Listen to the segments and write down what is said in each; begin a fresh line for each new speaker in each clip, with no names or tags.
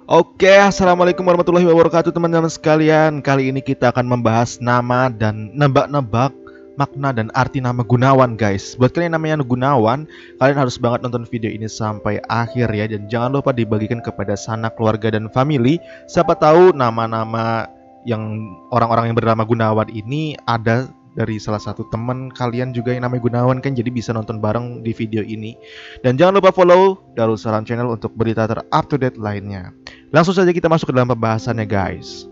Oke, assalamualaikum warahmatullahi wabarakatuh teman-teman sekalian. Kali ini kita akan membahas nama dan nebak-nebak makna dan arti nama Gunawan, guys. Buat kalian yang namanya Gunawan, kalian harus banget nonton video ini sampai akhir ya. Dan jangan lupa dibagikan kepada sanak keluarga dan family. Siapa tahu nama-nama yang orang-orang yang bernama Gunawan ini ada dari salah satu teman kalian juga yang namanya Gunawan kan, jadi bisa nonton bareng di video ini. Dan jangan lupa follow Darussalam Channel untuk berita ter-up to date lainnya. Langsung saja kita masuk ke dalam pembahasannya, guys.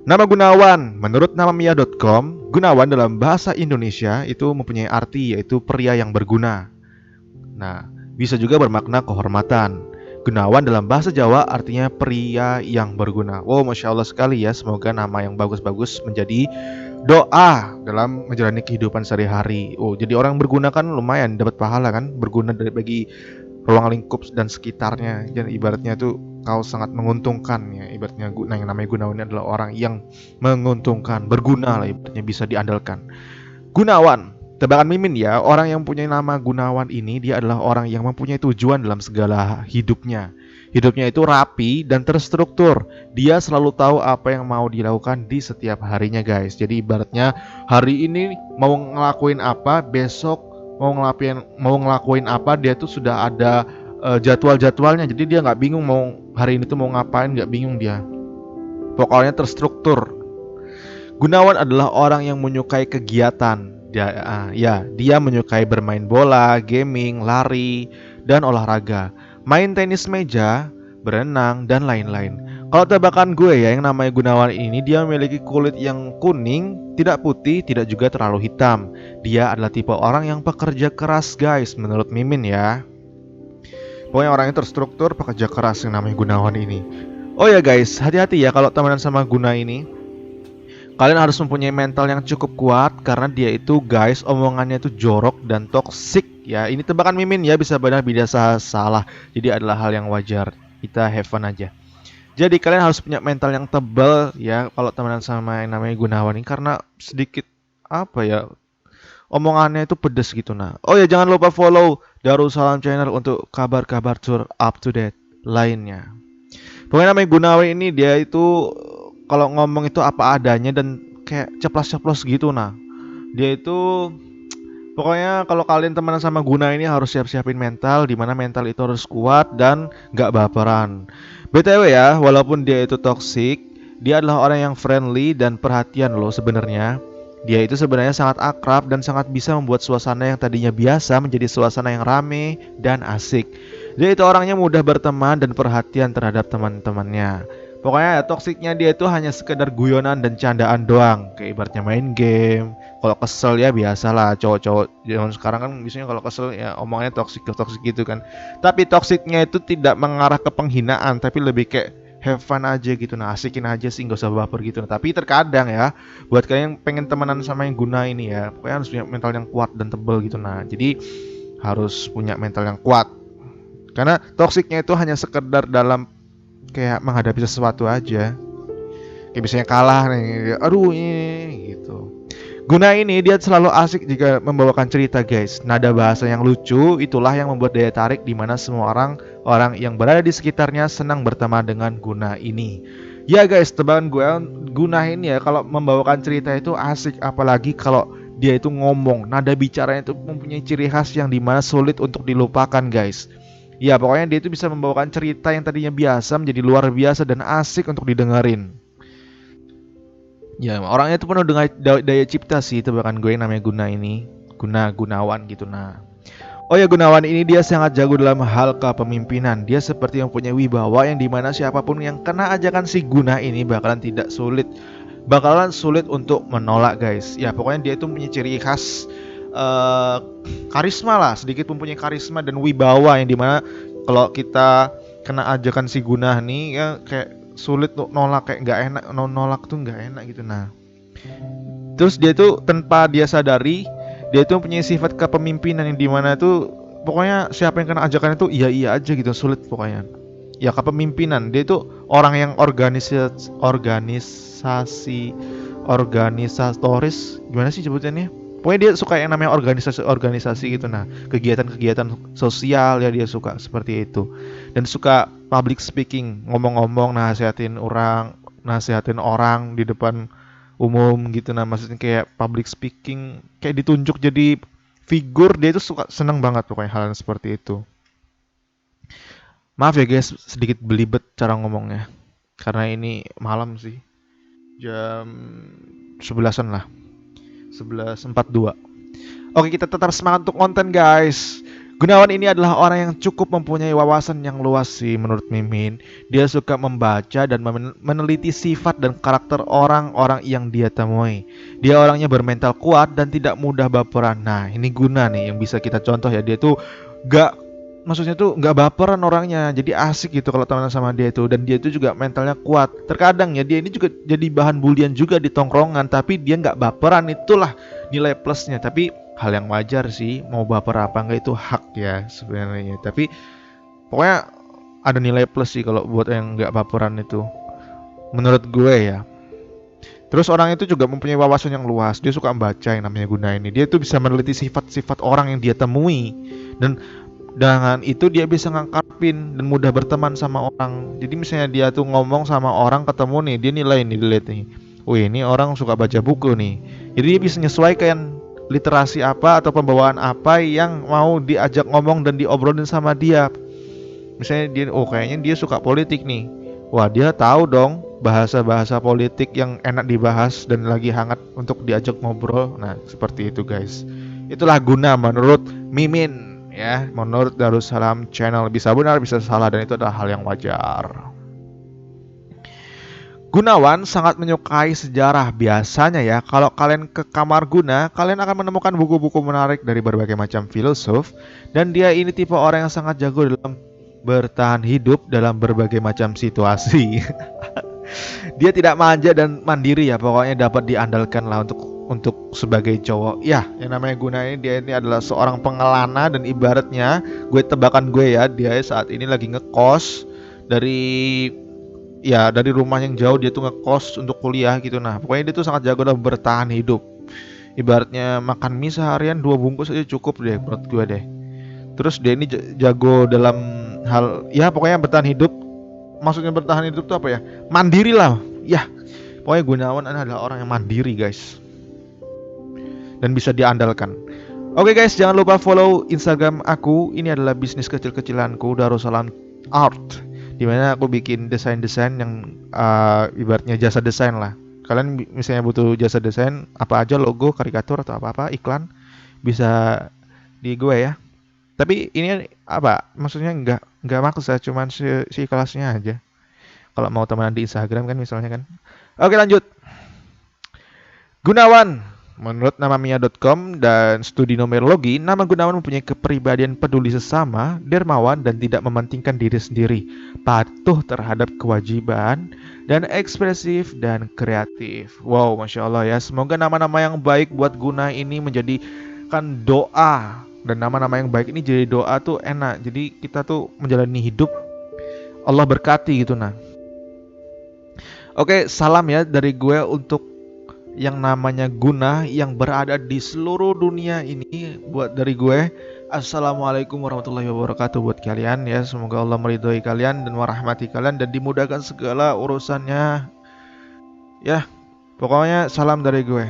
Nama Gunawan, menurut namamia.com, Gunawan dalam bahasa Indonesia itu mempunyai arti yaitu pria yang berguna. Nah, bisa juga bermakna kehormatan. Gunawan dalam bahasa Jawa artinya pria yang berguna. Wow, Masya Allah sekali ya. Semoga nama yang bagus-bagus menjadi doa dalam menjalani kehidupan sehari-hari. Oh, jadi orang berguna kan lumayan dapat pahala kan, berguna bagi ruang lingkup dan sekitarnya. Jadi ibaratnya tuh kau sangat menguntungkan ya. Ibaratnya yang namanya Gunawan ini adalah orang yang menguntungkan, berguna lah ibaratnya, bisa diandalkan. Gunawan, tebakan Mimin ya, orang yang punya nama Gunawan ini dia adalah orang yang mempunyai tujuan dalam segala hidupnya. Hidupnya itu rapi dan terstruktur. Dia selalu tahu apa yang mau dilakukan di setiap harinya, guys. Jadi ibaratnya hari ini mau ngelakuin apa, besok mau ngelakuin apa, dia tuh sudah ada jadwal-jadwalnya. Jadi dia nggak bingung mau hari ini tuh mau ngapain, nggak bingung dia. Pokoknya terstruktur. Gunawan adalah orang yang menyukai kegiatan. Dia menyukai bermain bola, gaming, lari, dan olahraga. Main tenis meja, berenang, dan lain-lain. Kalau tebakan gue ya, yang namanya Gunawan ini dia memiliki kulit yang kuning, tidak putih, tidak juga terlalu hitam. Dia adalah tipe orang yang pekerja keras, guys, menurut Mimin ya. Pokoknya orang yang terstruktur, pekerja keras yang namanya Gunawan ini. Oh ya guys, hati-hati ya kalau temenan sama Guna ini. Kalian harus mempunyai mental yang cukup kuat karena dia itu, guys, omongannya itu jorok dan toksik ya. Ini tebakan Mimin ya, bisa benar bisa salah. Jadi adalah hal yang wajar. Kita have fun aja. Jadi kalian harus punya mental yang tebal ya kalau temenan sama yang namanya Gunawan ini, karena sedikit apa ya, omongannya itu pedes gitu nah. Oh ya, jangan lupa follow Darussalam Channel untuk kabar-kabar up to date lainnya. Pokoknya namanya Gunawan ini dia itu kalau ngomong itu apa adanya dan kayak ceplos-ceplos gitu nah. Dia itu pokoknya kalau kalian temenan sama Guna ini harus siap-siapin mental, dimana mental itu harus kuat dan gak baperan. BTW ya, walaupun dia itu toksik, dia adalah orang yang friendly dan perhatian loh sebenarnya. Dia itu sebenarnya sangat akrab dan sangat bisa membuat suasana yang tadinya biasa menjadi suasana yang rame dan asik. Dia itu orangnya mudah berteman dan perhatian terhadap teman-temannya. Pokoknya toksiknya dia itu hanya sekedar guyonan dan candaan doang. Kayak ibaratnya main game. Kalau kesel ya biasalah, cowok-cowok zaman sekarang kan biasanya kalau kesel ya omongnya toksik gitu kan. Tapi toksiknya itu tidak mengarah ke penghinaan, tapi lebih kayak have fun aja gitu. Nah, asikin aja sih, nggak usah baper gitu. Nah, tapi terkadang ya, buat kalian yang pengen temenan sama yang Guna ini ya, pokoknya harus punya mental yang kuat dan tebal gitu. Nah, jadi harus punya mental yang kuat. Karena toksiknya itu hanya sekedar dalam kayak menghadapi sesuatu aja. Kayak misalnya kalah nih, aduh ini gitu. Guna ini dia selalu asik jika membawakan cerita, guys. Nada bahasa yang lucu itulah yang membuat daya tarik di mana semua orang yang berada di sekitarnya senang berteman dengan Guna ini. Ya guys, tebakan gue, Guna ini ya kalau membawakan cerita itu asik, apalagi kalau dia itu ngomong. Nada bicaranya itu mempunyai ciri khas yang dimana sulit untuk dilupakan, guys. Ya pokoknya dia itu bisa membawakan cerita yang tadinya biasa menjadi luar biasa dan asik untuk didengerin. Ya orangnya itu penuh dengan daya cipta sih, tebakan gue yang namanya Guna ini. Gunawan gitu nah. Oh ya, Gunawan ini dia sangat jago dalam hal kepemimpinan. Dia seperti yang punya wibawa yang dimana siapapun yang kena ajakan si Guna ini bakalan sulit untuk menolak, guys. Ya pokoknya dia itu punya ciri khas karisma lah, sedikit mempunyai karisma dan wibawa yang dimana kalau kita kena ajakan si Guna nih ya kayak sulit untuk nolak, kayak nggak enak, nolak tuh nggak enak gitu nah. Terus dia tuh tanpa dia sadari dia tuh mempunyai sifat kepemimpinan yang dimana tuh pokoknya siapa yang kena ajakan itu iya aja gitu, sulit pokoknya. Ya kepemimpinan, dia itu orang yang organisatoris, gimana sih sebutannya? Pokoknya dia suka yang namanya organisasi-organisasi gitu. Nah, kegiatan-kegiatan sosial ya dia suka seperti itu. Dan suka public speaking, ngomong-ngomong, nasihatin orang di depan umum gitu. Nah, maksudnya kayak public speaking, kayak ditunjuk jadi figur, dia itu suka seneng banget pokoknya hal seperti itu. Maaf ya guys, sedikit belibet cara ngomongnya. Karena ini malam sih. Jam 11-an lah. 11.42. Oke, kita tetap semangat untuk konten guys. Gunawan ini adalah orang yang cukup mempunyai wawasan yang luas sih menurut Mimin. Dia suka membaca dan meneliti sifat dan karakter orang-orang yang dia temui. Dia orangnya bermental kuat dan tidak mudah baperan. Nah, ini Guna nih yang bisa kita contoh ya. Dia tuh maksudnya tuh nggak baperan orangnya, jadi asik gitu kalau temenan sama dia itu. Dan dia itu juga mentalnya kuat. Terkadang ya dia ini juga jadi bahan bulian juga di tongkrongan, tapi dia nggak baperan, itulah nilai plusnya. Tapi hal yang wajar sih, mau baper apa nggak itu hak ya sebenarnya. Tapi pokoknya ada nilai plus sih kalau buat yang nggak baperan itu, menurut gue ya. Terus orang itu juga mempunyai wawasan yang luas. Dia suka membaca yang namanya Guna ini. Dia tuh bisa meneliti sifat-sifat orang yang dia temui. Dan dengan itu dia bisa ngangkapin dan mudah berteman sama orang. Jadi misalnya dia tuh ngomong sama orang, ketemu nih, dia nilai nih, dilihat nih. Wih, ini orang suka baca buku nih. Jadi dia bisa menyesuaikan literasi apa atau pembawaan apa yang mau diajak ngomong dan diobrolin sama dia. Misalnya dia, kayaknya dia suka politik nih. Wah, dia tahu dong bahasa-bahasa politik yang enak dibahas dan lagi hangat untuk diajak ngobrol. Nah, seperti itu guys. Itulah Guna menurut Mimin. Ya, menurut Darussalam Channel. Bisa benar, bisa salah, dan itu adalah hal yang wajar. Gunawan sangat menyukai sejarah. Biasanya ya, kalau kalian ke kamar Guna, kalian akan menemukan buku-buku menarik dari berbagai macam filsuf. Dan dia ini tipe orang yang sangat jago dalam bertahan hidup dalam berbagai macam situasi. Dia tidak manja dan mandiri ya, pokoknya dapat diandalkan lah untuk sebagai cowok. Ya, yang namanya Guna ini, dia ini adalah seorang pengelana. Dan ibaratnya, tebakan gue ya, dia saat ini lagi ngekos dari rumah yang jauh. Dia tuh ngekos untuk kuliah gitu. Nah, pokoknya dia tuh sangat jago dalam bertahan hidup. Ibaratnya makan mie seharian 2 bungkus aja cukup deh menurut gue deh. Terus dia ini jago dalam hal, ya pokoknya bertahan hidup. Maksudnya bertahan hidup tuh apa ya? Mandiri lah. Ya, pokoknya Gunawan adalah orang yang mandiri guys, dan bisa diandalkan. Oke guys, jangan lupa follow Instagram aku. Ini adalah bisnis kecil-kecilanku, Darussalam Art, dimana aku bikin desain-desain yang ibaratnya jasa desain lah. Kalian misalnya butuh jasa desain apa aja, logo, karikatur atau apa-apa, iklan, bisa di gue ya. Tapi ini apa? Maksudnya nggak maksa, cuman si kelasnya aja. Kalau mau temenan di Instagram kan misalnya kan. Oke, lanjut. Gunawan. Menurut namamia.com dan studi numerologi, nama Gunawan mempunyai kepribadian peduli sesama, dermawan, dan tidak mementingkan diri sendiri, patuh terhadap kewajiban, dan ekspresif dan kreatif. Wow, Masya Allah ya. Semoga nama-nama yang baik buat Guna ini menjadikan doa. Dan nama-nama yang baik ini jadi doa tuh enak. Jadi kita tuh menjalani hidup, Allah berkati gitu nah. Oke, salam ya dari gue untuk yang namanya Guna yang berada di seluruh dunia ini. Buat dari gue, Assalamualaikum warahmatullahi wabarakatuh buat kalian ya. Semoga Allah meridhoi kalian dan merahmati kalian dan dimudahkan segala urusannya. Ya, pokoknya salam dari gue.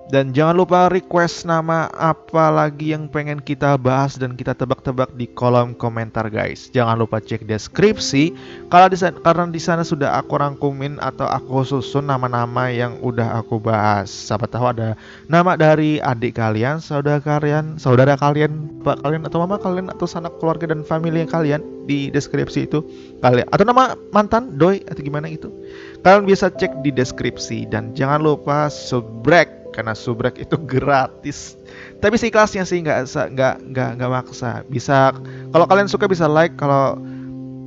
Dan jangan lupa request nama apa lagi yang pengen kita bahas dan kita tebak-tebak di kolom komentar guys. Jangan lupa cek deskripsi karena di sana sudah aku rangkumin atau aku susun nama-nama yang udah aku bahas. Siapa tahu ada nama dari adik kalian, saudara kalian, bapak kalian atau mama kalian atau sanak keluarga dan family kalian di deskripsi itu kalian, atau nama mantan, doi atau gimana itu. Kalian bisa cek di deskripsi dan jangan lupa subrek. Karena subrek itu gratis. Tapi seikhlasnya sih, nggak maksa. Bisa, kalau kalian suka bisa like. Kalau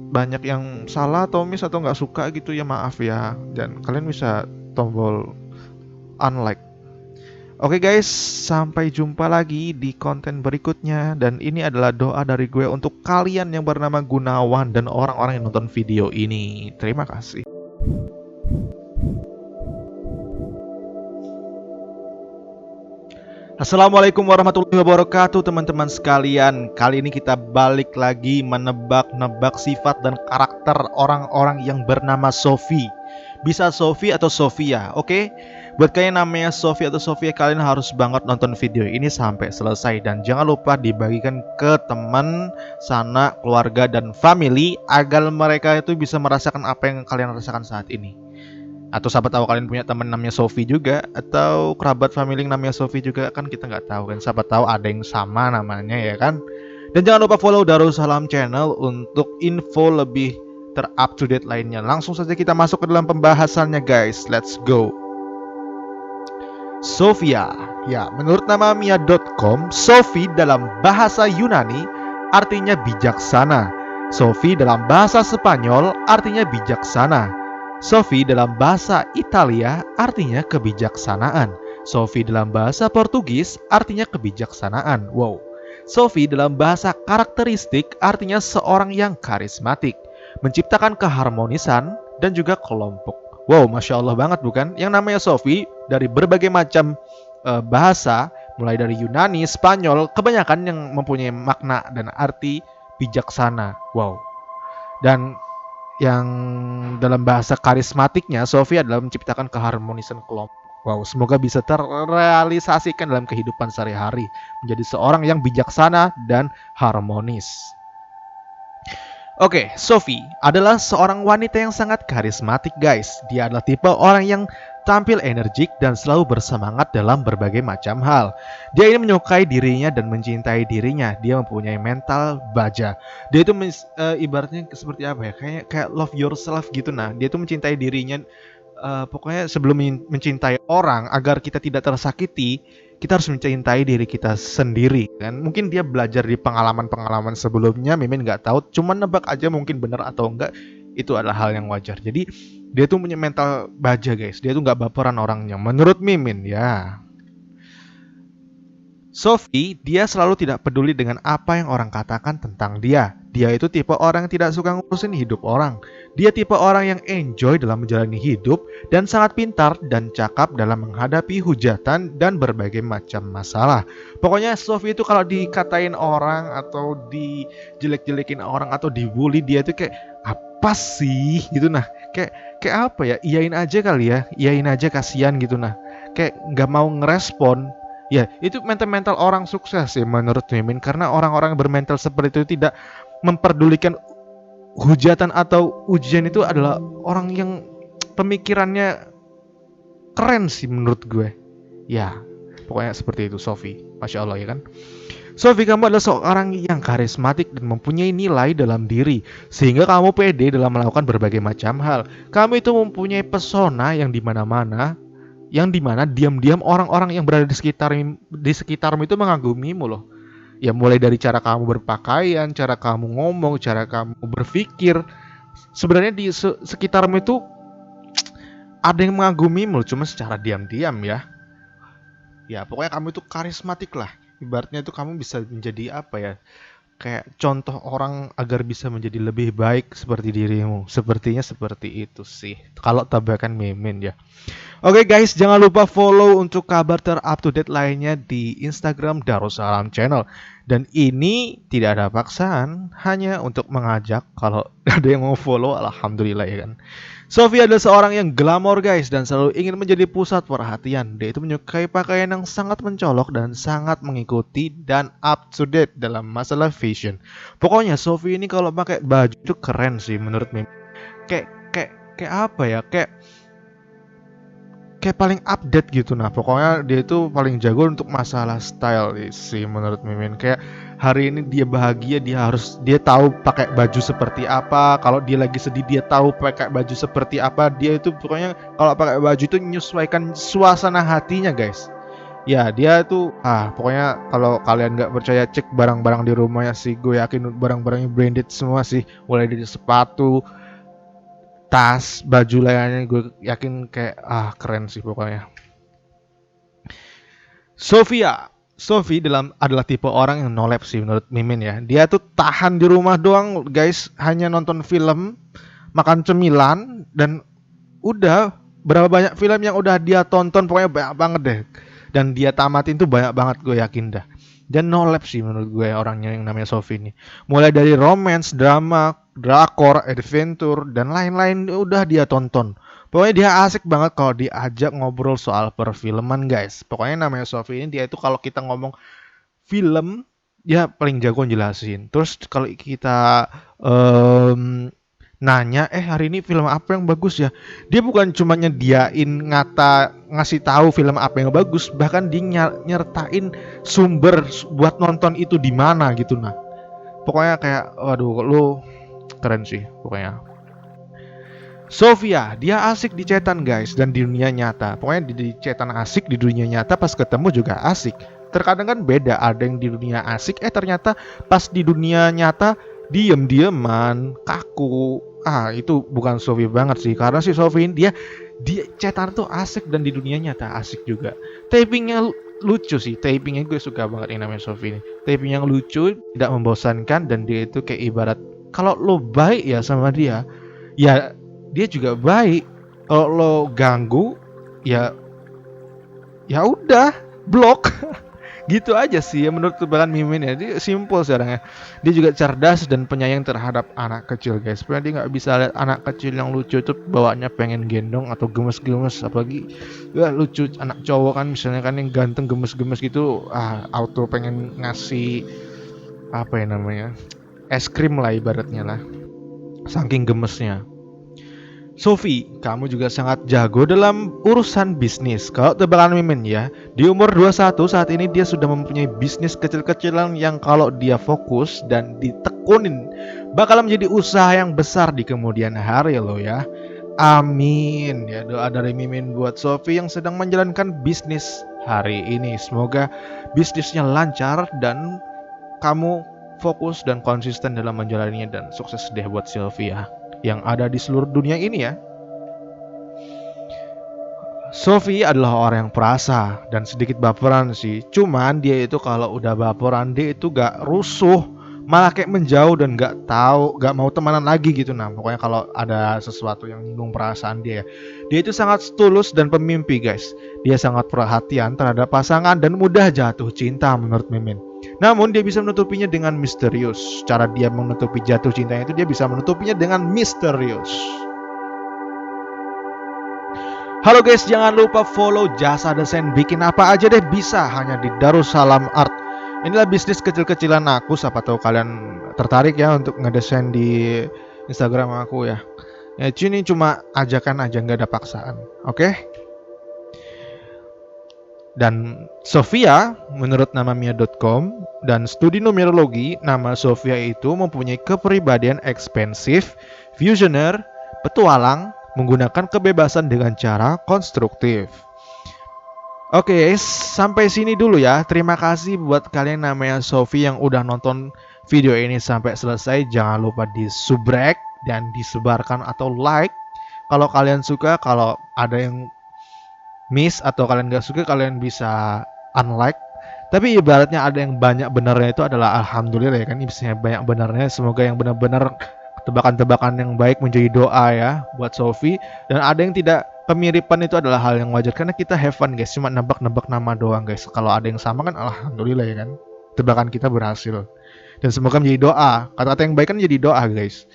banyak yang salah atau miss atau nggak suka gitu ya maaf ya. Dan kalian bisa tombol unlike. Oke guys, sampai jumpa lagi di konten berikutnya. Dan ini adalah doa dari gue untuk kalian yang bernama Gunawan dan orang-orang yang nonton video ini. Terima kasih. Assalamualaikum warahmatullahi wabarakatuh teman-teman sekalian. Kali ini kita balik lagi menebak-nebak sifat dan karakter orang-orang yang bernama Sophie. Bisa Sophie atau Sofia, oke? Buat kalian namanya Sophie atau Sofia, kalian harus banget nonton video ini sampai selesai. Dan jangan lupa dibagikan ke teman, sanak, keluarga, dan family agar mereka itu bisa merasakan apa yang kalian rasakan saat ini. Atau siapa tahu kalian punya teman namanya Sophie juga, atau kerabat family yang namanya Sophie juga, kan kita nggak tahu kan, siapa tahu ada yang sama namanya ya kan. Dan jangan lupa follow Darussalam Channel untuk info lebih ter-up to date lainnya. Langsung saja kita masuk ke dalam pembahasannya guys, let's go. Sophia, ya menurut nama mia.com, Sophie dalam bahasa Yunani artinya bijaksana. Sophie dalam bahasa Spanyol artinya bijaksana. Sophie dalam bahasa Italia artinya kebijaksanaan. Sophie dalam bahasa Portugis artinya kebijaksanaan. Wow. Sophie dalam bahasa karakteristik artinya seorang yang karismatik, menciptakan keharmonisan dan juga kelompok. Wow, Masya Allah banget bukan? Yang namanya Sophie dari berbagai macam bahasa, mulai dari Yunani, Spanyol, kebanyakan yang mempunyai makna dan arti bijaksana. Wow. Dan yang dalam bahasa karismatiknya, Sophie adalah menciptakan keharmonisan kelompok. Wow, semoga bisa terrealisasikan dalam kehidupan sehari-hari, menjadi seorang yang bijaksana dan harmonis. Oke, Sophie adalah seorang wanita yang sangat karismatik guys. Dia adalah tipe orang yang tampil energik dan selalu bersemangat dalam berbagai macam hal. Dia ini menyukai dirinya dan mencintai dirinya. Dia mempunyai mental baja. Dia itu ibaratnya seperti apa ya? Kayak love yourself gitu nah. Dia itu mencintai dirinya. Pokoknya sebelum mencintai orang, agar kita tidak tersakiti, kita harus mencintai diri kita sendiri kan. Mungkin dia belajar di pengalaman-pengalaman sebelumnya, Mimin nggak tahu, cuman nebak aja mungkin benar atau enggak. Itu adalah hal yang wajar. Jadi dia tuh punya mental baja guys. Dia tuh nggak baperan orangnya menurut Mimin ya. Sophie, dia selalu tidak peduli dengan apa yang orang katakan tentang dia. Dia itu tipe orang yang tidak suka ngurusin hidup orang. Dia tipe orang yang enjoy dalam menjalani hidup dan sangat pintar dan cakap dalam menghadapi hujatan dan berbagai macam masalah. Pokoknya Sophie itu kalau dikatain orang atau dijelek-jelekin orang atau dibully, dia itu kayak apa sih gitu nah. Kayak apa ya? Iyain aja kali ya. Iyain aja, kasihan gitu nah. Kayak nggak mau ngerespon. Ya, itu mental orang sukses sih menurut Mimin. Karena orang-orang yang bermental seperti itu tidak memperdulikan hujatan atau ujian, itu adalah orang yang pemikirannya keren sih menurut gue. Ya, pokoknya seperti itu Sophie. Masya Allah ya kan. Sophie, kamu adalah seorang yang karismatik dan mempunyai nilai dalam diri, sehingga kamu pede dalam melakukan berbagai macam hal. Kamu itu mempunyai pesona yang dimana-mana, yang dimana diam-diam orang-orang yang berada di sekitarmu itu mengagumimu loh. Ya mulai dari cara kamu berpakaian, cara kamu ngomong, cara kamu berpikir. Sebenarnya di sekitarmu itu ada yang mengagumimu, cuma secara diam-diam ya. Ya pokoknya kamu itu karismatik lah. Ibaratnya itu kamu bisa menjadi apa ya, kayak contoh orang agar bisa menjadi lebih baik seperti dirimu. Sepertinya seperti itu sih kalau tebakan Mimin ya. Oke guys, jangan lupa follow untuk kabar ter-up to date lainnya di Instagram Darussalam Channel. Dan ini tidak ada paksaan, hanya untuk mengajak. Kalau ada yang mau follow, alhamdulillah ya kan. Sophie adalah seorang yang glamor guys, dan selalu ingin menjadi pusat perhatian. Dia itu menyukai pakaian yang sangat mencolok dan sangat mengikuti dan up to date dalam masalah fashion. Pokoknya Sophie ini kalau pakai baju itu keren sih menurut Mim. Kayak apa ya? Kayak paling update gitu nah. Pokoknya dia itu paling jago untuk masalah style sih menurut Mimin. Kayak hari ini dia bahagia, dia tahu pakai baju seperti apa. Kalau dia lagi sedih, dia tahu pakai baju seperti apa. Dia itu pokoknya kalau pakai baju itu menyesuaikan suasana hatinya guys. Ya dia tuh pokoknya kalau kalian nggak percaya, cek barang-barang di rumahnya sih. Gue yakin barang-barangnya branded semua sih. Mulai dari sepatu, tas, baju lainnya, gue yakin kayak keren sih pokoknya. Sophie adalah tipe orang yang nolep sih menurut Mimin ya. Dia tuh tahan di rumah doang guys, hanya nonton film, makan cemilan, dan udah berapa banyak film yang udah dia tonton, pokoknya banyak banget deh. dan dia tamatin tuh banyak banget, gue yakin dah. Dan no lab sih menurut gue orangnya yang namanya Sophie ini. Mulai dari romance, drama, drakor, adventure, dan lain-lain udah dia tonton. Pokoknya dia asik banget kalau diajak ngobrol soal perfilman guys. Pokoknya namanya Sophie ini dia itu kalau kita ngomong film dia paling jago jelasin. Terus kalau kita nanya, hari ini film apa yang bagus ya? Dia bukan cuma nyediain ngasih tahu film apa yang bagus, bahkan dia nyertain sumber buat nonton itu di mana gitu. Nah, pokoknya kayak waduh lu keren sih pokoknya. Sofia, dia asik di chatan guys dan di dunia nyata. Pokoknya di chatan asik, di dunia nyata pas ketemu juga asik. Terkadang kan beda, ada yang di dunia asik, ternyata pas di dunia nyata diem-dieman, kaku. Itu bukan Sofia banget sih, karena si Sofia dia chatan tuh asik dan di dunia nyata asik juga. Typingnya lucu sih, typingnya gue suka banget yang namanya Sofia ini. Typing yang lucu, tidak membosankan, dan dia itu kayak ibarat kalau lo baik ya sama dia, ya dia juga baik. Kalau lo ganggu, ya udah blok. Gitu aja sih ya menurut tebakan Mimin ya. Dia simple sih orangnya. Dia juga cerdas dan penyayang terhadap anak kecil guys. Supaya dia nggak bisa lihat anak kecil yang lucu tuh bawaannya pengen gendong atau gemes-gemes. Apalagi lucu anak cowok kan misalnya kan yang ganteng gemes-gemes gitu. Auto pengen ngasih apa ya namanya, es krim lah ibaratnya lah. Saking gemesnya. Sophie, kamu juga sangat jago dalam urusan bisnis. Kalau tebakan Mimin ya, di umur 21 saat ini dia sudah mempunyai bisnis kecil-kecilan yang kalau dia fokus dan ditekunin bakal menjadi usaha yang besar di kemudian hari loh ya. Amin ya, doa dari Mimin buat Sophie yang sedang menjalankan bisnis hari ini. Semoga bisnisnya lancar dan kamu fokus dan konsisten dalam menjalaninya, dan sukses deh buat Sylvia yang ada di seluruh dunia ini ya. Sophie adalah orang yang perasa dan sedikit baperan sih. Cuman dia itu kalau udah baperan dia itu gak rusuh, malah kayak menjauh dan gak mau temenan lagi gitu. Nah pokoknya kalau ada sesuatu yang nyinggung perasaan dia itu sangat tulus dan pemimpi guys. Dia sangat perhatian terhadap pasangan dan mudah jatuh cinta menurut Mimin. Namun dia bisa menutupinya dengan misterius. Cara dia menutupi jatuh cintanya itu dia bisa menutupinya dengan misterius. Halo guys, jangan lupa follow jasa desain bikin apa aja deh bisa hanya di Darussalam Art. Inilah bisnis kecil-kecilan aku, siapa tahu kalian tertarik ya untuk ngedesain di Instagram aku ya. Ini cuma ajakan aja, nggak ada paksaan, oke? Dan Sofia, menurut nama Mia.com dan studi numerologi, nama Sofia itu mempunyai kepribadian ekspansif, visioner, petualang, menggunakan kebebasan dengan cara konstruktif. Oke, sampai sini dulu ya. Terima kasih buat kalian namanya Sophie yang udah nonton video ini sampai selesai. Jangan lupa di subrek dan disebarkan atau like kalau kalian suka. Kalau ada yang miss atau kalian gak suka, kalian bisa unlike. Tapi ibaratnya ada yang banyak benarnya itu adalah alhamdulillah ya kan. Misalnya banyak benarnya, semoga yang benar-benar tebakan-tebakan yang baik menjadi doa ya buat Sophie. Dan ada yang tidak, kemiripan itu adalah hal yang wajar karena kita have fun guys, cuma nebak-nebak nama doang guys. Kalau ada yang sama kan alhamdulillah ya kan, tebakan kita berhasil. Dan semoga menjadi doa, kata-kata yang baik kan jadi doa guys.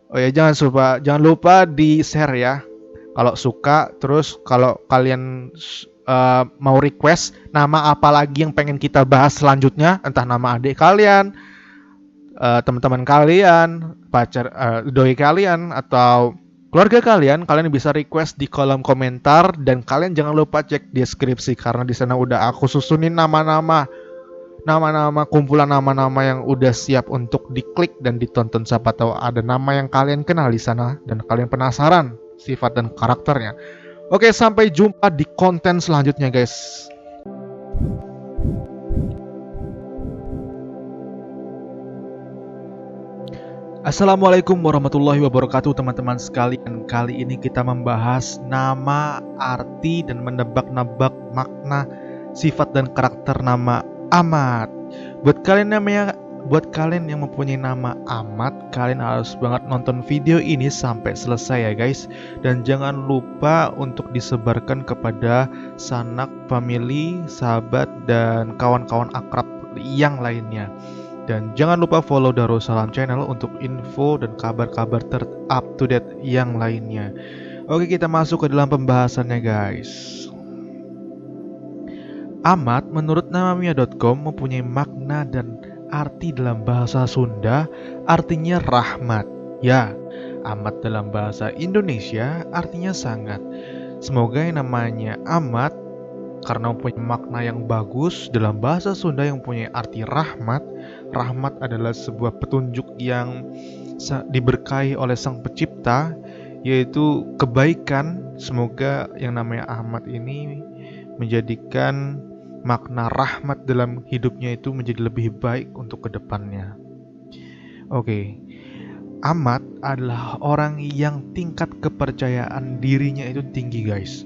Oh ya, jangan lupa di share ya kalau suka. Terus kalau kalian mau request nama apa lagi yang pengen kita bahas selanjutnya, entah nama adik kalian, teman-teman kalian, pacar, doi kalian, atau keluarga kalian bisa request di kolom komentar. Dan kalian jangan lupa cek deskripsi karena di sana udah aku susunin nama-nama, kumpulan nama-nama yang udah siap untuk diklik dan ditonton. Siapa tahu ada nama yang kalian kenal di sana dan kalian penasaran sifat dan karakternya. Oke, sampai jumpa di konten selanjutnya guys. Assalamualaikum warahmatullahi wabarakatuh teman-teman sekalian. Kali ini kita membahas nama, arti, dan menebak-nebak makna, sifat, dan karakter nama Ahmad. Buat kalian namanya buat kalian yang mempunyai nama Ahmad, kalian harus banget nonton video ini sampai selesai ya guys. Dan jangan lupa untuk disebarkan kepada sanak, family, sahabat, dan kawan-kawan akrab yang lainnya. Dan jangan lupa follow Darussalam Channel untuk info dan kabar-kabar up to date yang lainnya. Oke, kita masuk ke dalam pembahasannya guys. Ahmad menurut namamia.com mempunyai makna dan arti dalam bahasa Sunda, artinya rahmat. Ya, Ahmad dalam bahasa Indonesia artinya sangat. Semoga yang namanya Ahmad karena mempunyai makna yang bagus dalam bahasa Sunda yang mempunyai arti rahmat. Rahmat adalah sebuah petunjuk yang diberkahi oleh Sang Pencipta, yaitu kebaikan. Semoga yang namanya Ahmad ini menjadikan makna rahmat dalam hidupnya itu menjadi lebih baik untuk kedepannya. Oke, Ahmad adalah orang yang tingkat kepercayaan dirinya itu tinggi guys.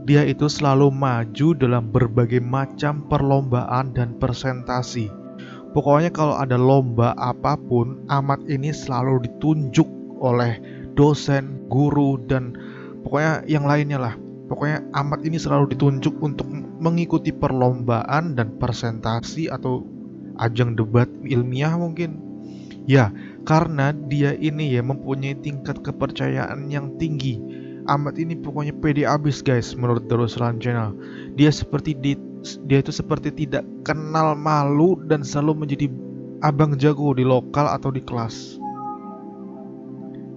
Dia itu selalu maju dalam berbagai macam perlombaan dan presentasi. Pokoknya kalau ada lomba apapun, Ahmad ini selalu ditunjuk oleh dosen, guru, dan pokoknya yang lainnya lah. Pokoknya Ahmad ini selalu ditunjuk untuk mengikuti perlombaan dan presentasi atau ajang debat ilmiah mungkin. Ya, karena dia ini ya mempunyai tingkat kepercayaan yang tinggi. Ahmad ini pokoknya pede abis guys menurut Darussalam Channel. Dia itu seperti tidak kenal malu dan selalu menjadi abang jago di lokal atau di kelas.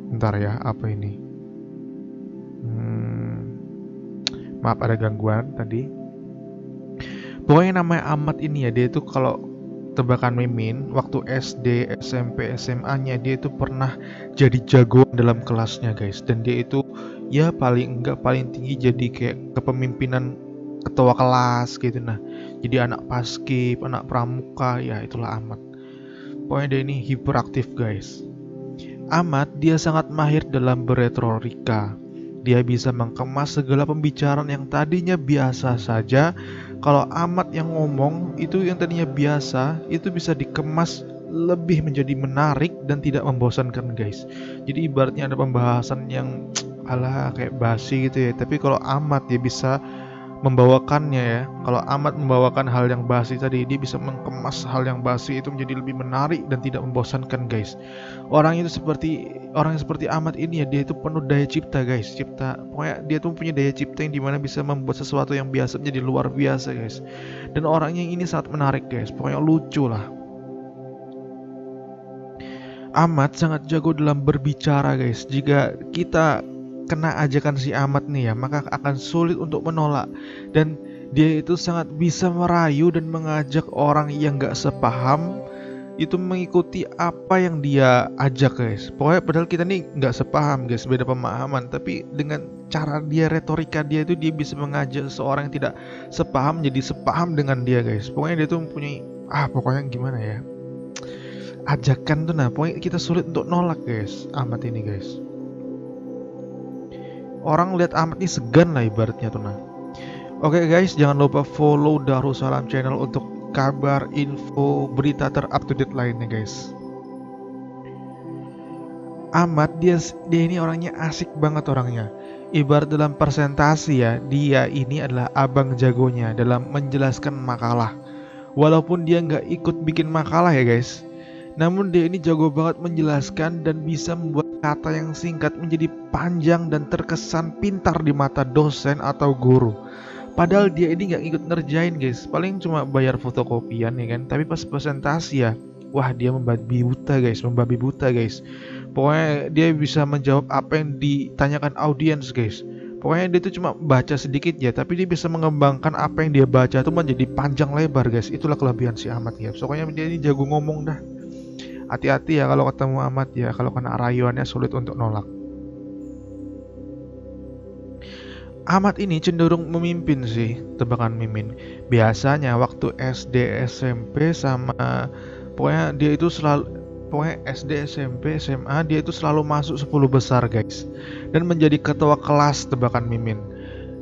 Bentar ya, apa ini? Maaf ada gangguan tadi. Pokoknya namanya Ahmad ini ya, dia itu kalau tebakan Mimin waktu SD, SMP, SMA-nya dia itu pernah jadi jagoan dalam kelasnya guys. Dan dia itu ya paling tinggi jadi kayak kepemimpinan ketua kelas gitu. Nah, jadi anak paskib, anak pramuka, ya itulah Ahmad. Pokoknya dia ini hiperaktif guys. Ahmad dia sangat mahir dalam beretorika. Dia bisa mengemas segala pembicaraan yang tadinya biasa saja. Kalau Ahmad yang ngomong, itu yang tadinya biasa, itu bisa dikemas lebih menjadi menarik dan tidak membosankan guys. Jadi ibaratnya ada pembahasan yang alah kayak basi gitu ya. Tapi kalau Ahmad dia bisa membawakannya ya. Kalau Ahmad membawakan hal yang basi tadi, dia bisa mengemas hal yang basi itu menjadi lebih menarik dan tidak membosankan guys. Orang yang seperti Ahmad ini ya, dia itu penuh daya cipta guys. Pokoknya dia tuh punya daya cipta yang dimana bisa membuat sesuatu yang biasa menjadi luar biasa guys. Dan orangnya ini sangat menarik guys. Pokoknya lucu lah. Ahmad sangat jago dalam berbicara guys. Jika kita kena ajakan si Ahmad nih ya, maka akan sulit untuk menolak. Dan dia itu sangat bisa merayu dan mengajak orang yang gak sepaham itu mengikuti apa yang dia ajak guys. Pokoknya padahal kita nih gak sepaham guys, beda pemahaman. Tapi dengan cara dia, retorika dia itu, dia bisa mengajak seorang yang tidak sepaham jadi sepaham dengan dia guys. Pokoknya dia tuh mempunyai pokoknya gimana ya, ajakan tuh, nah pokoknya kita sulit untuk nolak guys Ahmad ini guys. Orang lihat Ahmad ini segan lah ibaratnya tuh nah. Oke guys, jangan lupa follow Darussalam Channel untuk kabar, info, berita terup to date lainnya guys. Ahmad dia ini orangnya asik banget orangnya. Ibarat dalam presentasi ya, dia ini adalah abang jagonya dalam menjelaskan makalah. Walaupun dia nggak ikut bikin makalah ya guys, namun dia ini jago banget menjelaskan dan bisa membuat kata yang singkat menjadi panjang dan terkesan pintar di mata dosen atau guru. Padahal dia ini gak ikut ngerjain guys, paling cuma bayar fotokopian ya kan. Tapi pas presentasi ya, wah dia membabi buta guys. Pokoknya dia bisa menjawab apa yang ditanyakan audiens guys. Pokoknya dia itu cuma baca sedikit ya, tapi dia bisa mengembangkan apa yang dia baca itu menjadi panjang lebar guys. Itulah kelebihan si Ahmad ya. Pokoknya dia ini jago ngomong dah. Hati-hati ya kalau ketemu Ahmad ya, kalau kena rayuannya sulit untuk nolak. Ahmad ini cenderung memimpin sih, tebakan Mimin. Biasanya waktu SD, SMP sama pokoknya dia itu selalu SD, SMP, SMA dia itu selalu masuk 10 besar guys. Dan menjadi ketua kelas tebakan Mimin.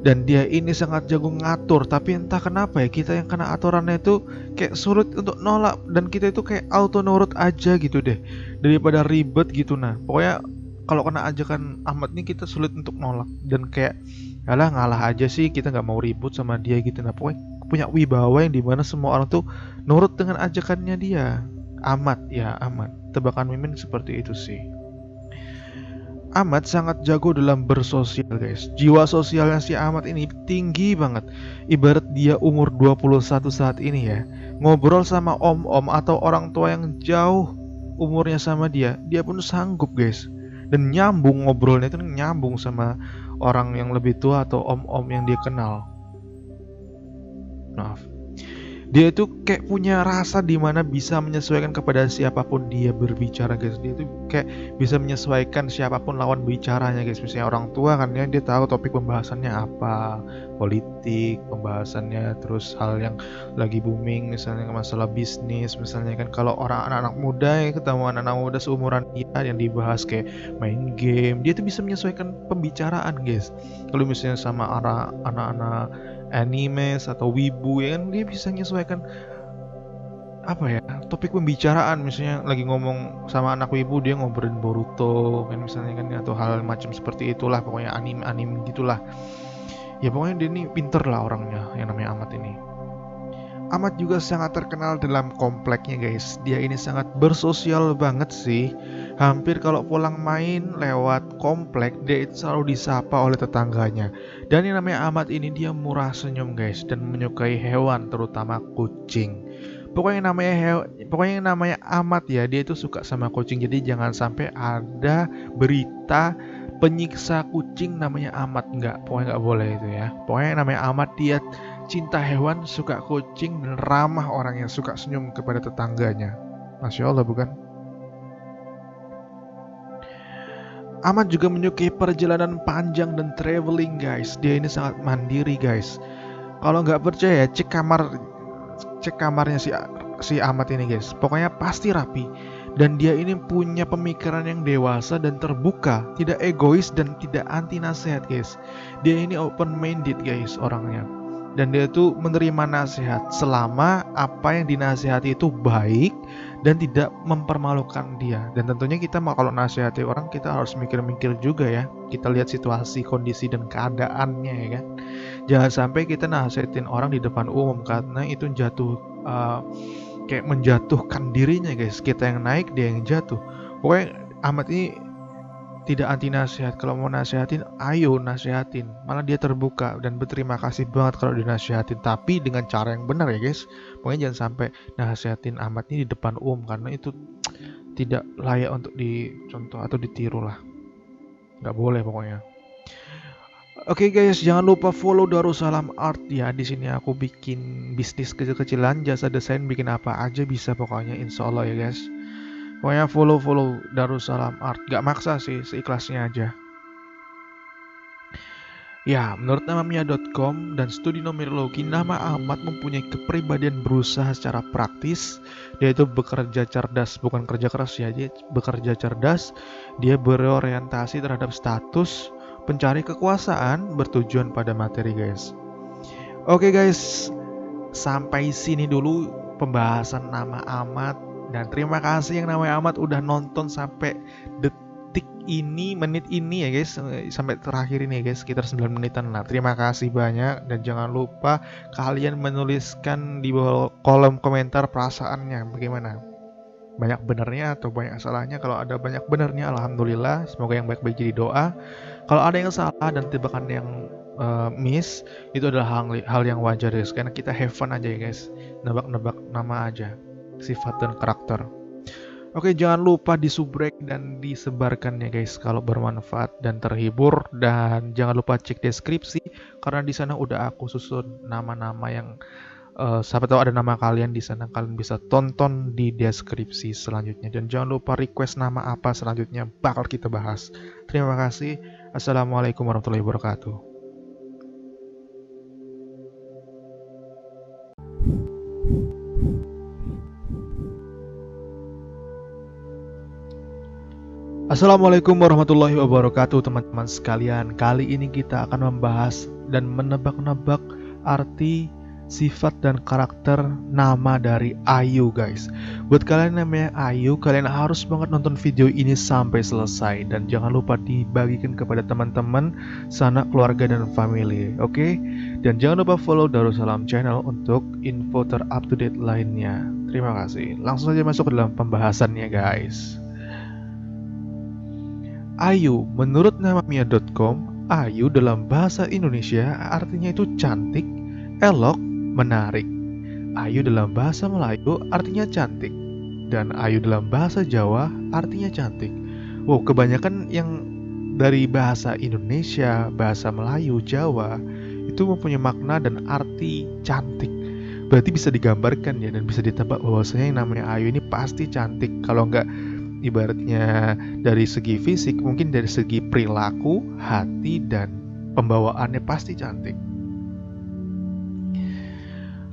dan dia ini sangat jago ngatur, tapi entah kenapa ya kita yang kena aturannya itu kayak sulit untuk nolak, dan kita itu kayak auto nurut aja gitu deh daripada ribet gitu. Nah pokoknya kalau kena ajakan Ahmad nih kita sulit untuk nolak, dan kayak alah ngalah aja sih, kita nggak mau ribut sama dia gitu. Nah pokoknya punya wibawa yang dimana semua orang tuh nurut dengan ajakannya dia. Ahmad ya, Ahmad, tebakan Mimin seperti itu sih. Ahmad sangat jago dalam bersosial guys. Jiwa sosialnya si Ahmad ini tinggi banget. Ibarat dia umur 21 saat ini ya, ngobrol sama om-om atau orang tua yang jauh umurnya sama dia pun sanggup guys. Dan nyambung ngobrolnya itu, nyambung sama orang yang lebih tua atau om-om yang dia kenal. Maaf. Dia itu kayak punya rasa di mana bisa menyesuaikan kepada siapapun dia berbicara guys. Dia itu kayak bisa menyesuaikan siapapun lawan bicaranya guys. Misalnya orang tua kan ya, dia tahu topik pembahasannya apa, politik pembahasannya, terus hal yang lagi booming misalnya masalah bisnis misalnya kan. Kalau orang anak-anak muda ya, ketemu anak-anak muda seumuran dia yang dibahas kayak main game, dia tuh bisa menyesuaikan pembicaraan guys. Kalau misalnya sama anak-anak animes atau wibu ya kan, dia bisa menyesuaikan apa ya, topik pembicaraan. Misalnya lagi ngomong sama anak wibu, dia ngobrolin Boruto kan misalnya kan, atau hal macam seperti itulah, pokoknya anime gitulah ya. Pokoknya dia ini pinter lah orangnya yang namanya Ahmad ini. Ahmad juga sangat terkenal dalam kompleknya guys. Dia ini sangat bersosial banget sih. Hampir kalau pulang main lewat komplek, dia itu selalu disapa oleh tetangganya. Dan yang namanya Ahmad ini dia murah senyum guys, dan menyukai hewan terutama kucing. Pokoknya yang namanya Ahmad ya, dia itu suka sama kucing. Jadi jangan sampai ada berita penyiksa kucing namanya Ahmad, pokoknya nggak boleh itu ya. Pokoknya yang namanya Ahmad dia cinta hewan, suka kucing, dan ramah orang yang suka senyum kepada tetangganya. Masya Allah bukan? Ahmad juga menyukai perjalanan panjang dan traveling guys. Dia ini sangat mandiri guys. Kalau nggak percaya cek kamarnya si Ahmad ini guys. Pokoknya pasti rapi. Dan dia ini punya pemikiran yang dewasa dan terbuka, tidak egois dan tidak anti nasihat guys. Dia ini open minded guys orangnya. Dan dia tuh menerima nasihat selama apa yang dinasihati itu baik dan tidak mempermalukan dia. Dan tentunya kita kalau nasihati orang, kita harus mikir-mikir juga ya. Kita lihat situasi, kondisi, dan keadaannya ya kan. Jangan sampai kita nasihatin orang di depan umum, karena itu kayak menjatuhkan dirinya guys. Kita yang naik, dia yang jatuh. Pokoknya Ahmad ini tidak anti nasihat. Kalau mau nasihatin, ayo nasihatin. Malah dia terbuka dan berterima kasih banget kalau dinasihatin, tapi dengan cara yang benar ya guys. Pokoknya jangan sampai nasihatin Ahmad ini di depan umum, karena itu tidak layak untuk dicontoh atau ditiru lah. Nggak boleh pokoknya. Oke guys, jangan lupa follow Darussalam Art ya. Di sini aku bikin bisnis kecil-kecilan, jasa desain, bikin apa aja bisa pokoknya, insya Allah ya guys. Pokoknya follow Darussalam Art, gak maksa sih, seikhlasnya aja. Ya, menurut namamia.com dan studi numerologi, nama Ahmad mempunyai kepribadian berusaha secara praktis. Dia itu bekerja cerdas, bukan kerja keras ya, dia bekerja cerdas. Dia berorientasi terhadap status, pencari kekuasaan, bertujuan pada materi guys. Oke guys, sampai sini dulu pembahasan nama Ahmad. Dan terima kasih yang namanya Ahmad udah nonton sampai detik ini, menit ini ya guys, sampai terakhir ini ya guys, sekitar 9 menitan lah. Terima kasih banyak, dan jangan lupa kalian menuliskan di bawah kolom komentar perasaannya bagaimana. Banyak benernya atau banyak salahnya? Kalau ada banyak benernya, alhamdulillah, semoga yang baik-baik jadi doa. Kalau ada yang salah dan tebakan yang miss, itu adalah hal yang wajar guys, karena kita have fun aja ya guys, nebak-nebak nama aja, sifat dan karakter. Oke, jangan lupa disubrek dan disebarkan ya guys kalau bermanfaat dan terhibur, dan jangan lupa cek deskripsi karena di sana udah aku susun nama-nama yang siapa tahu ada nama kalian di sana, kalian bisa tonton di deskripsi selanjutnya. Dan jangan lupa request nama apa selanjutnya bakal kita bahas. Terima kasih. Assalamualaikum warahmatullahi wabarakatuh. Assalamualaikum warahmatullahi wabarakatuh teman-teman sekalian. Kali ini kita akan membahas dan menebak-nebak arti, sifat dan karakter nama dari Ayu guys. Buat kalian yang namanya Ayu, kalian harus banget nonton video ini sampai selesai dan jangan lupa dibagikan kepada teman-teman, sanak keluarga dan family, oke? Dan jangan lupa follow Darussalam Channel untuk info terupdate lainnya. Terima kasih. Langsung saja masuk ke dalam pembahasannya guys. Ayu, menurut namamia.com, Ayu dalam bahasa Indonesia artinya itu cantik, elok, menarik. Ayu dalam bahasa Melayu artinya cantik, dan Ayu dalam bahasa Jawa artinya cantik. Wow, kebanyakan yang dari bahasa Indonesia, bahasa Melayu, Jawa itu mempunyai makna dan arti cantik. Berarti bisa digambarkan ya dan bisa ditebak bahwasanya yang namanya Ayu ini pasti cantik. Kalau nggak ibaratnya dari segi fisik, mungkin dari segi perilaku, hati, dan pembawaannya pasti cantik.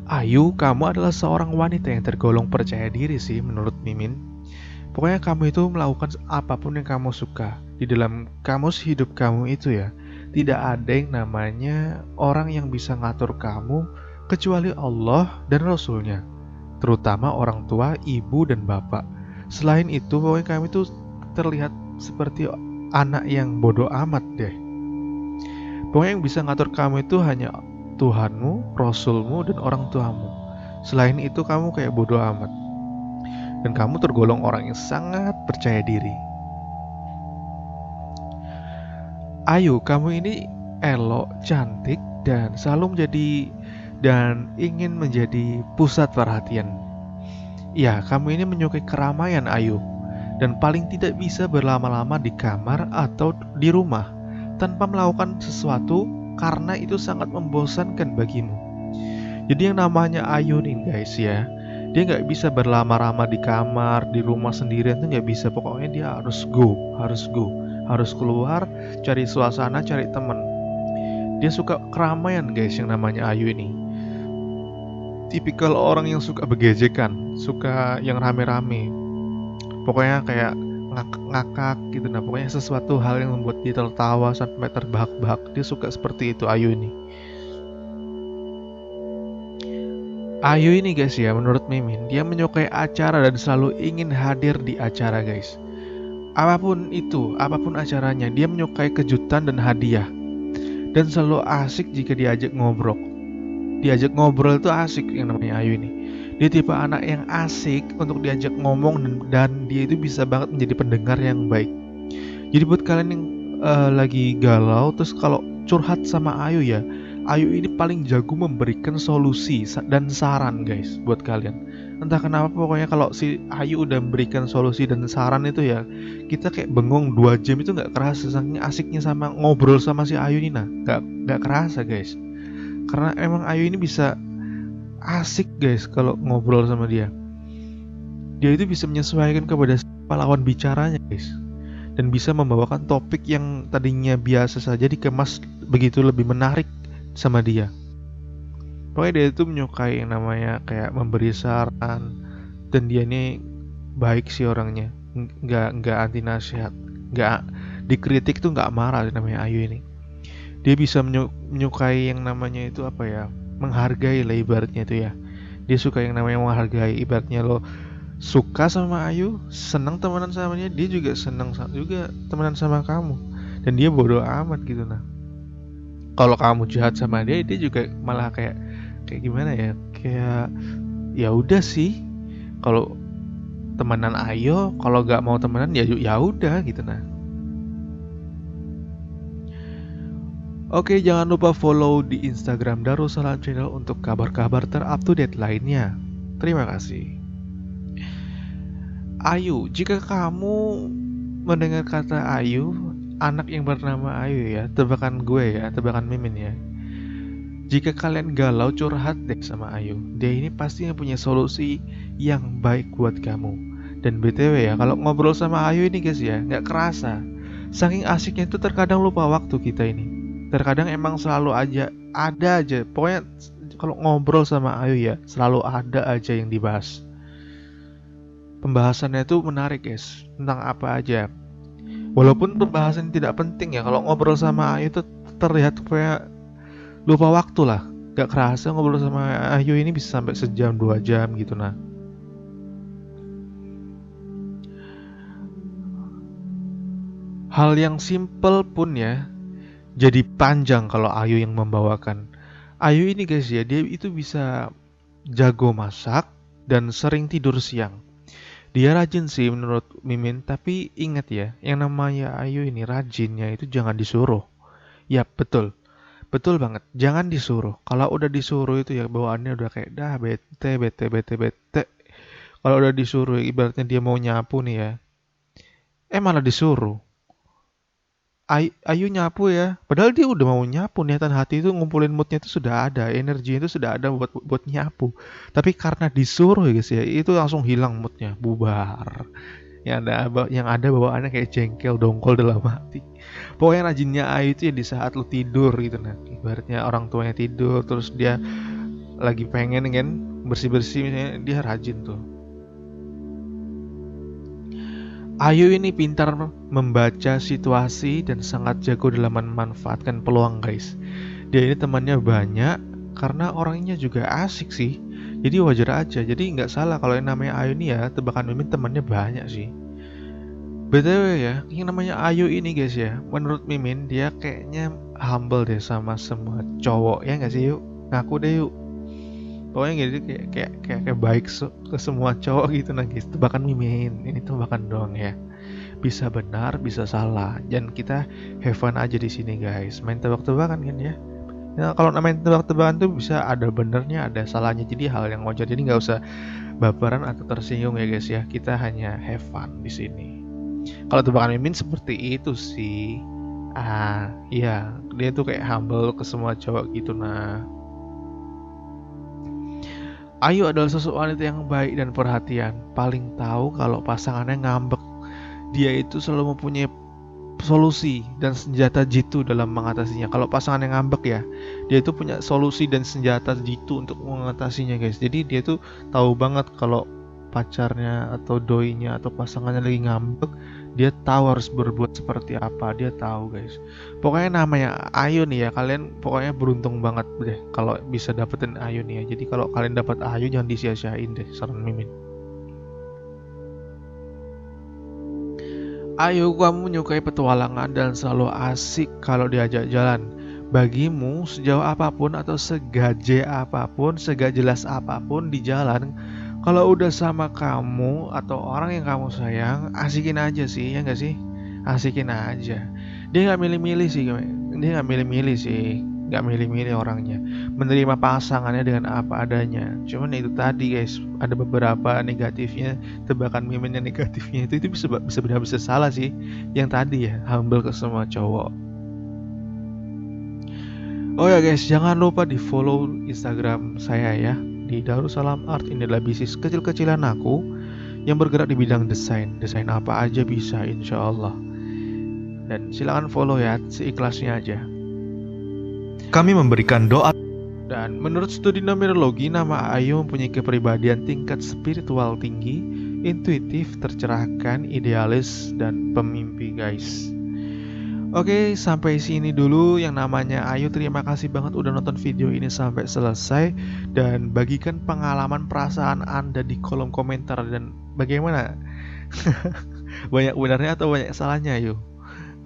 Ayu, kamu adalah seorang wanita yang tergolong percaya diri sih menurut Mimin. Pokoknya kamu itu melakukan apapun yang kamu suka. Di dalam kamus hidup kamu itu ya, tidak ada yang namanya orang yang bisa ngatur kamu kecuali Allah dan Rasulnya, terutama orang tua, ibu dan bapak. Selain itu, pokoknya kamu itu terlihat seperti anak yang bodoh amat deh. Pokoknya yang bisa ngatur kamu itu hanya Tuhanmu, Rasulmu, dan orang tuamu. Selain itu kamu kayak bodoh amat. Dan kamu tergolong orang yang sangat percaya diri. Ayu, kamu ini elok, cantik, dan selalu ingin menjadi pusat perhatian. Ya, kamu ini menyukai keramaian Ayu. Dan paling tidak bisa berlama-lama di kamar atau di rumah tanpa melakukan sesuatu karena itu sangat membosankan bagimu. Jadi yang namanya Ayu nih guys ya, dia nggak bisa berlama-lama di kamar, di rumah sendirian tuh nggak bisa. Pokoknya dia harus keluar, cari suasana, cari teman. Dia suka keramaian guys yang namanya Ayu ini. Tipikal orang yang suka begejekan, suka yang rame-rame. Pokoknya kayak ngakak gitu. Nah, pokoknya sesuatu hal yang membuat dia tertawa sampai terbahak-bahak. Dia suka seperti itu Ayu ini. Ayu ini guys ya, menurut Mimin, dia menyukai acara dan selalu ingin hadir di acara guys. Apapun itu, apapun acaranya, dia menyukai kejutan dan hadiah. Dan selalu asik jika diajak ngobrol. Diajak ngobrol itu asik yang namanya Ayu ini. Dia tipe anak yang asik untuk diajak ngomong dan dia itu bisa banget menjadi pendengar yang baik. Jadi buat kalian yang lagi galau terus kalau curhat sama Ayu ya, Ayu ini paling jago memberikan solusi dan saran guys buat kalian. Entah kenapa pokoknya kalau si Ayu udah memberikan solusi dan saran itu ya, kita kayak bengong 2 jam itu nggak kerasa saking asiknya sama ngobrol sama si Ayu ini. Nah, nggak kerasa guys. Karena emang Ayu ini bisa asik guys kalau ngobrol sama dia. Dia itu bisa menyesuaikan kepada siapa lawan bicaranya guys. Dan bisa membawakan topik yang tadinya biasa saja dikemas begitu lebih menarik sama dia. Pokoknya dia itu menyukai yang namanya kayak memberi saran. Dan dia ini baik sih orangnya. Nggak anti nasihat. Nggak dikritik tuh nggak marah namanya Ayu ini. Dia bisa menyukai yang namanya itu apa ya, menghargai lah ibaratnya itu ya. Dia suka yang namanya menghargai. Ibaratnya lo suka sama Ayu, senang temenan sama dia juga senang juga temenan sama kamu. Dan dia bodoh amat gitu. Nah, kalau kamu jahat sama dia juga malah kayak gimana ya, kayak ya udah sih. Kalau temenan ayo, kalau gak mau temenan ya udah gitu. Nah, oke, jangan lupa follow di Instagram Darussalam Channel untuk kabar-kabar terupdate lainnya. Terima kasih. Ayu, jika kamu mendengar kata Ayu, anak yang bernama Ayu ya, tebakan gue ya, tebakan Mimin ya. Jika kalian galau, curhat deh sama Ayu. Dia ini pasti punya solusi yang baik buat kamu. Dan BTW ya, kalau ngobrol sama Ayu ini guys ya, nggak kerasa. Saking asiknya itu terkadang lupa waktu kita ini. Terkadang emang selalu ada aja. Pokoknya kalau ngobrol sama Ayu ya, selalu ada aja yang dibahas. Pembahasannya itu menarik guys, tentang apa aja. Walaupun pembahasan tidak penting ya, kalau ngobrol sama Ayu itu terlihat kayak lupa waktu lah. Gak kerasa ngobrol sama Ayu ini bisa sampai sejam 2 jam gitu. Nah, hal yang simple pun ya jadi panjang kalau Ayu yang membawakan. Ayu ini guys ya, dia itu bisa jago masak dan sering tidur siang. Dia rajin sih menurut Mimin, tapi ingat ya, yang namanya Ayu ini rajinnya itu jangan disuruh. Ya betul, betul banget, jangan disuruh. Kalau udah disuruh itu ya bawaannya udah kayak dah bete, bete, bete, bete. Kalau udah disuruh, ibaratnya dia mau nyapu nih ya, malah disuruh. Ayu nyapu ya, padahal dia udah mau nyapu, niatan hati itu ngumpulin moodnya itu sudah ada, energi itu sudah ada buat nyapu. Tapi karena disuruh ya guys ya, itu langsung hilang moodnya, bubar. Yang ada bawaannya kayak jengkel dongkol dalam hati. Pokoknya rajinnya Ayu itu ya di saat lu tidur gitu. Nah, ibaratnya orang tuanya tidur terus dia lagi pengen kan bersih-bersih, misalnya dia rajin tuh. Ayu ini pintar membaca situasi dan sangat jago dalam memanfaatkan peluang guys. Dia ini temannya banyak karena orangnya juga asik sih. Jadi wajar aja. Jadi nggak salah kalau yang namanya Ayu ini ya, tebakan Mimin temannya banyak sih. BTW ya, yang namanya Ayu ini guys ya, menurut Mimin dia kayaknya humble deh sama semua cowok ya nggak sih yuk? Ngaku deh yuk. Pokoknya gitu kayak baik ke semua cowok gitu nah guys. Tebakan Mimin, ini tebakan doang ya. Bisa benar, bisa salah. Dan kita have fun aja di sini guys. Main tebak-tebakan kan ya. Ya kalau main tebak-tebakan tuh bisa ada benernya, ada salahnya. Jadi hal yang wajar. Jadi nggak usah baperan atau tersinggung ya guys ya. Kita hanya have fun di sini. Kalau tebakan Mimin seperti itu sih. Iya, dia tuh kayak humble ke semua cowok gitu nah. Ayu adalah sosok wanita yang baik dan perhatian. Paling tahu kalau pasangannya ngambek. Dia itu selalu mempunyai solusi dan senjata jitu dalam mengatasinya. Kalau pasangannya ngambek ya, dia itu punya solusi dan senjata jitu untuk mengatasinya guys. Jadi dia tuh tahu banget kalau pacarnya atau doinya atau pasangannya lagi ngambek, dia tahu harus berbuat seperti apa. Dia tahu guys. Pokoknya namanya Ayu nih ya, kalian pokoknya beruntung banget deh kalau bisa dapetin Ayu nih ya. Jadi kalau kalian dapat Ayu jangan disia-siain deh, saran Mimin. Ayu, kamu menyukai petualangan dan selalu asik kalau diajak jalan. Bagimu, sejauh apapun atau segaje apapun, segak jelas apapun di jalan, kalau udah sama kamu atau orang yang kamu sayang, asikin aja sih, ya nggak sih? Asikin aja. Dia nggak milih-milih sih, nggak milih-milih orangnya. Menerima pasangannya dengan apa adanya. Cuman itu tadi guys, ada beberapa negatifnya, tebakan Mimin yang negatifnya itu bisa benar bisa salah sih. Yang tadi ya, humble ke semua cowok. Oh ya guys, jangan lupa di follow Instagram saya ya, di Darussalam Art. Ini adalah bisnis kecil-kecilan aku yang bergerak di bidang desain. Desain apa aja bisa insya Allah. Dan silakan follow ya, seikhlasnya aja. Kami memberikan doa. Dan menurut studi numerologi, nama Ayu mempunyai kepribadian tingkat spiritual tinggi, intuitif, tercerahkan, idealis, dan pemimpi guys. Oke, sampai sini dulu yang namanya Ayu. Terima kasih banget udah nonton video ini sampai selesai. Dan bagikan pengalaman perasaan Anda di kolom komentar. Dan bagaimana? Banyak benarnya atau banyak salahnya Ayu?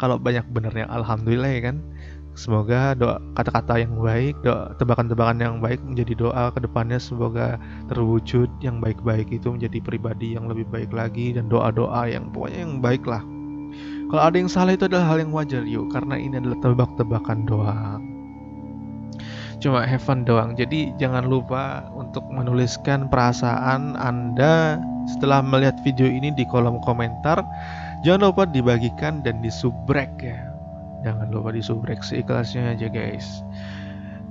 Kalau banyak benarnya alhamdulillah ya kan. Semoga doa kata-kata yang baik, doa tebakan-tebakan yang baik menjadi doa ke depannya, semoga terwujud yang baik-baik itu menjadi pribadi yang lebih baik lagi, dan doa-doa yang pokoknya yang baik lah. Kalau ada yang salah itu adalah hal yang wajar yuk, karena ini adalah tebak-tebakan doang. Cuma have fun doang. Jadi jangan lupa untuk menuliskan perasaan Anda setelah melihat video ini di kolom komentar. Jangan lupa dibagikan dan disubrek ya. Jangan lupa disubrek seikhlasnya aja guys.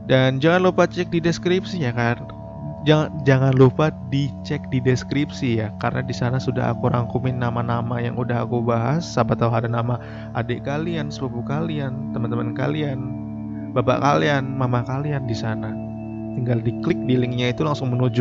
Dan jangan lupa cek di deskripsi ya kan. Jangan lupa dicek di deskripsi ya, karena di sana sudah aku rangkumin nama-nama yang udah aku bahas. Siapa tahu ada nama adik kalian, sepupu kalian, teman-teman kalian, bapak kalian, mama kalian di sana. Tinggal diklik di linknya itu langsung menuju